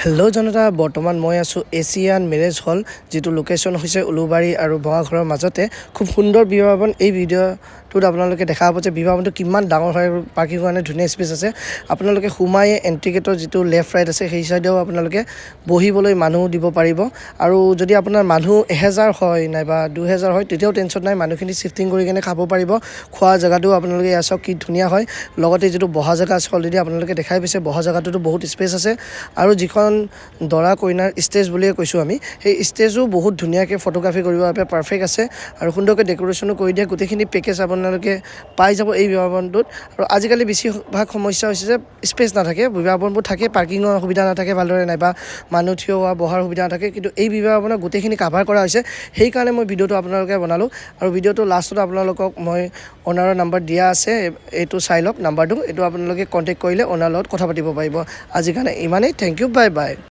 Hello' জনতা, বৰ্তমান মই আছোঁ এছিয়ান মেৰেজ হল, যিটো লোকেশ্যন হৈছে উলুবাৰী আৰু ভঙাঘৰৰ মাজতে। খুব সুন্দৰ বিবাহ ভৱন। এই ভিডিঅ'টোত আপোনালোকে দেখা পাব যে বিবাহ ভৱনটো কিমান ডাঙৰ হয় আৰু পাৰ্কিং কাৰণে ধুনীয়া স্পেচ আছে। আপোনালোকে সোমাই এণ্ট্ৰি গেটৰ যিটো লেফ্ট ৰাইট আছে সেই চাইডেও আপোনালোকে বহিবলৈ মানুহ দিব পাৰিব। আৰু যদি আপোনাৰ মানুহ 1000 হয় নাইবা 2000 হয় তেতিয়াও টেনশ্যন নাই, মানুহখিনি চিফটিং কৰি কিনে খাব পাৰিব। খোৱা জেগাটো আপোনালোকে এয়া চাওক কি ধুনীয়া হয়। লগতে যিটো বহা জেগা আছে অলৰেডি আপোনালোকে দেখাই পাইছে, বহা জেগাটোতো বহুত স্পেচ আছে। আৰু যিখন দৰা কইনাৰ ষ্টেজ বুলিয়ে কৈছোঁ আমি, সেই ষ্টেজো বহুত ধুনীয়াকৈ ফটোগ্ৰাফী কৰিবৰ বাবে পাৰফেক্ট আছে আৰু সুন্দৰকৈ ডেক'ৰেশ্যনো কৰি দিয়ে। গোটেইখিনি পেকেজ আপোনালোকে পাই যাব এই বিবাহ ভৱনটোত। আৰু আজিকালি বেছিভাগ সমস্যা হৈছে যে স্পেচ নাথাকে। বিবাহ ভৱনবোৰ থাকে, পাৰ্কিঙৰ সুবিধা নাথাকে ভালদৰে, নাইবা মানুহ থিয় হোৱা বহাৰ সুবিধা নাথাকে, কিন্তু এই বিবাহ ভৱনত গোটেইখিনি কাভাৰ কৰা হৈছে। সেইকাৰণে মই ভিডিঅ'টো আপোনালোকে বনালোঁ। আৰু ভিডিঅ'টো লাষ্টত আপোনালোকক মই অ'নাৰৰ নাম্বাৰ দিয়া আছে, এইটো চাই লওক নাম্বাৰটো। এইটো আপোনালোকে কণ্টেক্ট কৰিলে অ'নাৰৰ লগত কথা পাতিব পাৰিব। আজিৰ কাৰণে ইমানেই। Thank you, bye by.